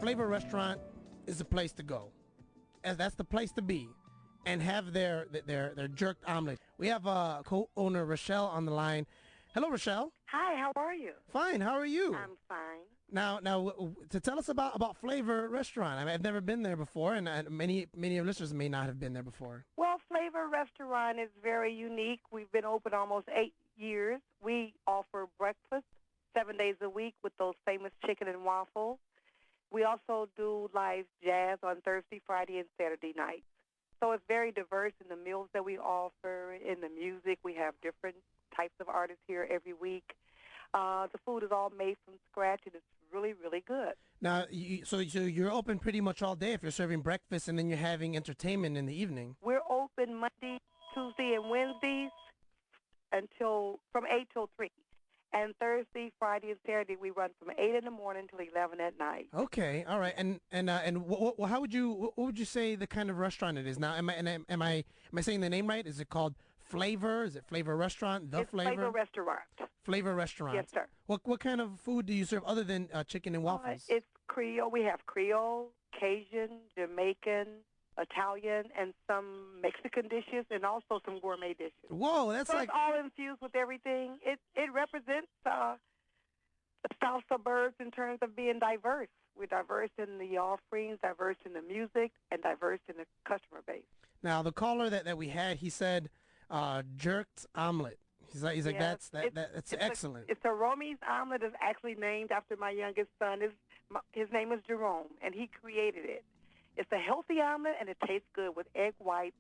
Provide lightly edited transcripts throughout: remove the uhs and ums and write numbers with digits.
Flavor Restaurant is the place to go. As that's the place to be, and have their jerked omelet. We have co-owner Rochelle on the line. Hello, Rochelle. Hi, how are you? Fine. How are you? I'm fine. Now, to tell us about Flavor Restaurant. I mean, I've never been there before, and many of your listeners may not have been there before. Well, Flavor Restaurant is very unique. We've been open almost 8 years. We offer breakfast 7 days a week with those famous chicken and waffles. We also do live jazz on Thursday, Friday, and Saturday nights. So it's very diverse in the meals that we offer, in the music. We have different types of artists here every week. The food is all made from scratch, and it's really, really good. Now, so you're open pretty much all day if you're serving breakfast, and then you're having entertainment in the evening. We're open Monday, Tuesday, and Wednesdays from 8 till 3. And Thursday, Friday, and Saturday we run from 8 in the morning till 11 at night. Okay, all right. And how would what would you say the kind of restaurant it is now? Am I saying the name right? Is it called Flavor? Is it Flavor Restaurant? It's Flavor Restaurant. Flavor Restaurant. Yes, sir. What kind of food do you serve other than chicken and waffles? It's Creole. We have Creole, Cajun, Jamaican, Italian, and some Mexican dishes, and also some gourmet dishes. Whoa, that's so like it's all infused with everything. It represents the South suburbs in terms of being diverse. We're diverse in the offerings, diverse in the music, and diverse in the customer base. Now, the caller that we had, he said jerked omelet. He's like that's excellent. It's a Romy's omelet. Is actually named after my youngest son. His name is Jerome, and he created it. It's a healthy omelet, and it tastes good with egg whites,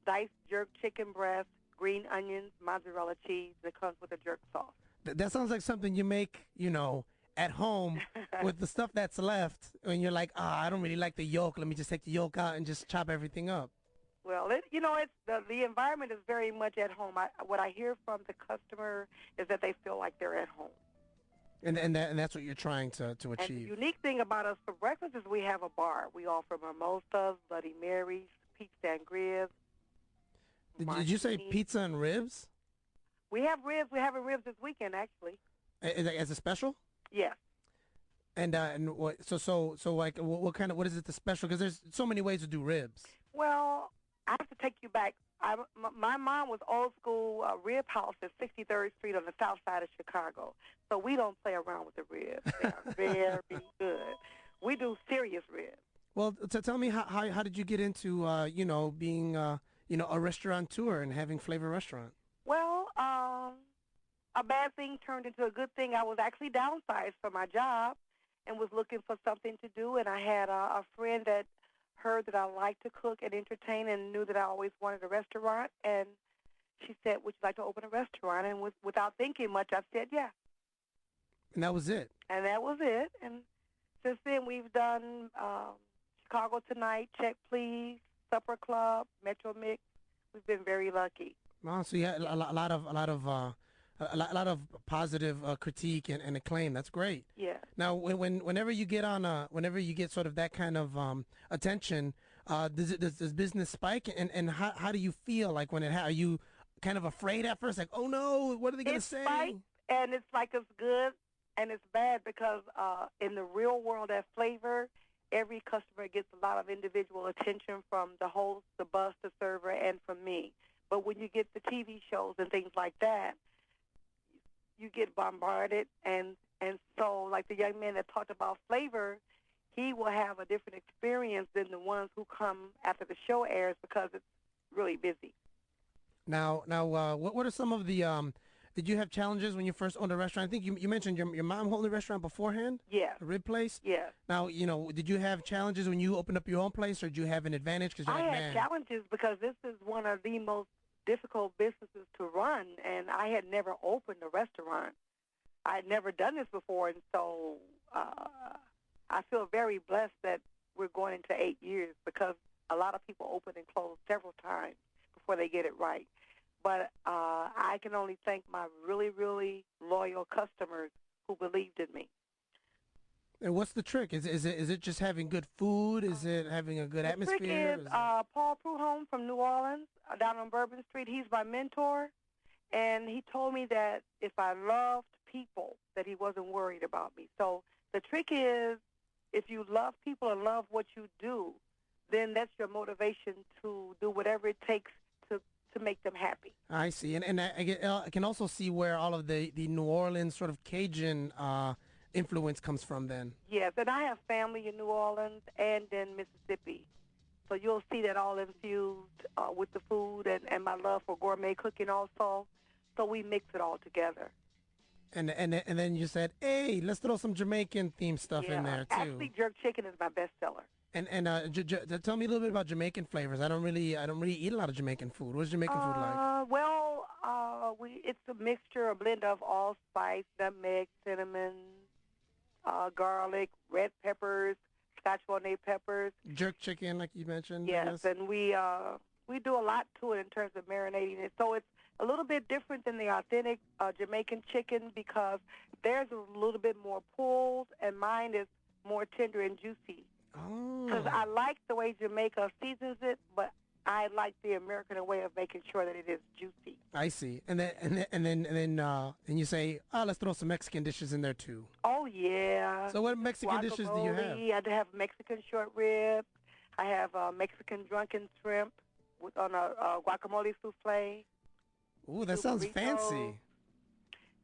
diced jerk chicken breast, green onions, mozzarella cheese. It comes with a jerk sauce. That sounds like something you make, at home with the stuff that's left. When you're like, I don't really like the yolk. Let me just take the yolk out and just chop everything up. Well, it's the environment is very much at home. What I hear from the customer is that they feel like they're at home. And that's what you're trying to achieve. And the unique thing about us for breakfast is we have a bar. We offer mimosas, Bloody Marys, pizza and ribs. Did you say pizza and ribs? We have ribs. We're having ribs this weekend, actually. As a special? Yes. And what? So like what is it the special? Because there's so many ways to do ribs. Well, I have to take you back. My mom was old school rib house at 63rd Street on the south side of Chicago. So we don't play around with the ribs. They are very good. We do serious ribs. Well, tell me how did you get into being a restaurateur and having Flavor Restaurant? Well, a bad thing turned into a good thing. I was actually downsized from my job and was looking for something to do, and I had a friend that heard that I liked to cook and entertain and knew that I always wanted a restaurant, and she said, would you like to open a restaurant? And without thinking much, I said, yeah. And that was it? And that was it. And since then, we've done Chicago Tonight, Check Please, Supper Club, Metro Mix. We've been very lucky. Wow, so you had a lot of positive critique and acclaim. That's great. Yeah. Now, whenever you get whenever you get sort of that kind of attention, does business spike? And how do you feel like when are you kind of afraid at first? Like, oh no, what are they going to say? It spikes, and it's like it's good and it's bad because in the real world at Flavor, every customer gets a lot of individual attention from the host, the bus, the server, and from me. But when you get the TV shows and things like that, you get bombarded, and so like the young man that talked about Flavor, he will have a different experience than the ones who come after the show airs because it's really busy. Now, what are some of the did you have challenges when you first owned a restaurant? I think you mentioned your mom owned the restaurant beforehand? Yeah. A rib place? Yeah. Now, did you have challenges when you opened up your own place, or did you have an advantage? Cause I had challenges because this is one of the most difficult businesses to run, and I had never opened a restaurant. I had never done this before, and so I feel very blessed that we're going into 8 years because a lot of people open and close several times before they get it right. But I can only thank my really, really loyal customers who believed in me. And what's the trick? Is it just having good food? Is it having a good atmosphere? The trick is Paul Prudhomme from New Orleans, down on Bourbon Street. He's my mentor, and he told me that if I loved people, that he wasn't worried about me. So the trick is if you love people and love what you do, then that's your motivation to do whatever it takes to make them happy. I see, and I can also see where all of the New Orleans sort of Cajun influence comes from. Then. Yes, and I have family in New Orleans and in Mississippi, so you'll see that all infused with the food and my love for gourmet cooking also. So we mix it all together. And then you said, hey, let's throw some Jamaican themed stuff in there too. Actually, jerk chicken is my best seller. And tell me a little bit about Jamaican flavors. I don't really eat a lot of Jamaican food. What's Jamaican food like? Well, it's a mixture, a blend of allspice, nutmeg, cinnamon, garlic, red peppers, Scotch bonnet peppers. Jerk chicken, like you mentioned. Yes, and we do a lot to it in terms of marinating it. So it's a little bit different than the authentic Jamaican chicken because theirs is a little bit more pulled, and mine is more tender and juicy. Oh. Because I like the way Jamaica seasons it, but I like the American way of making sure that it is juicy. I see. And then you say, let's throw some Mexican dishes in there too. Oh yeah. So what Mexican dishes do you have? I have Mexican short ribs. I have Mexican drunken shrimp on a guacamole souffle. Ooh, that sounds fancy.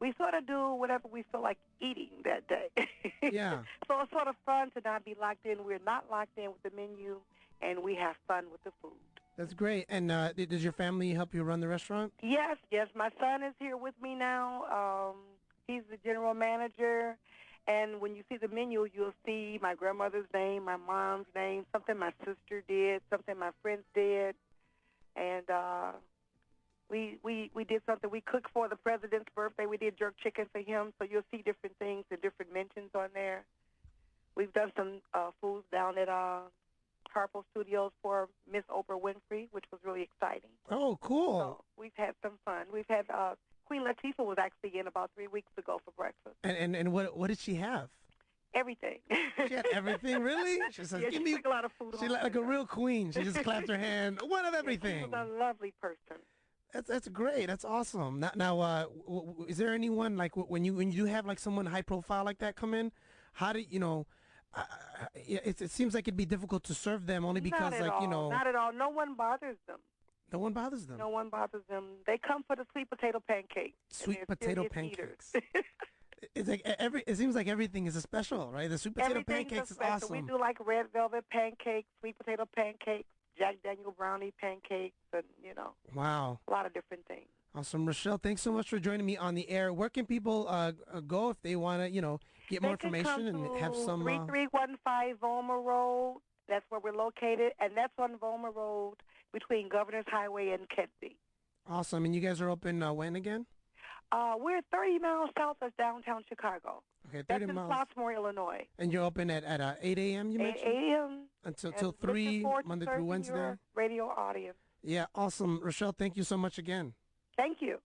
We sort of do whatever we feel like eating that day. Yeah. So it's sort of fun to not be locked in. We're not locked in with the menu, and we have fun with the food. That's great. And does your family help you run the restaurant? Yes. My son is here with me now. He's the general manager. And when you see the menu, you'll see my grandmother's name, my mom's name, something my sister did, something my friends did. And we did something. We cooked for the president's birthday. We did jerk chicken for him. So you'll see different things and different mentions on there. We've done some foods down at Harpo Studios for Miss Oprah Winfrey, which was really exciting. Oh, cool. So we've had some fun. We've had Queen Latifah was actually in about 3 weeks ago for breakfast. And what did she have? Everything. She had everything, really? She says, give me a lot of food. She like a real queen. She just clapped her hand. One of everything. She was a lovely person. That's great. That's awesome. Now, is there anyone like when you do have like someone high profile like that come in? How do you know? It seems like it'd be difficult to serve them only because not at all. No one bothers them. No one bothers them. No one bothers them. They come for the sweet potato pancakes. Sweet potato pancakes. It's like it seems like everything is a special, right? The sweet potato pancakes is awesome. We do like red velvet pancakes, sweet potato pancakes, Jack Daniel brownie pancakes, and wow, a lot of different things. Awesome, Rochelle. Thanks so much for joining me on the air. Where can people go if they want to, get more information and have some? 3315 Vollmer Road. That's where we're located, and that's on Vollmer Road between Governor's Highway and Kedzie. Awesome. And you guys are open when again? We're 30 miles south of downtown Chicago. Okay, 30 That's miles. in Flossmoor, Illinois. And you're open at 8 a.m. you mentioned? 8 a.m. Until 3, Monday through Wednesday? Your radio audience. Yeah, awesome. Rochelle, thank you so much again. Thank you.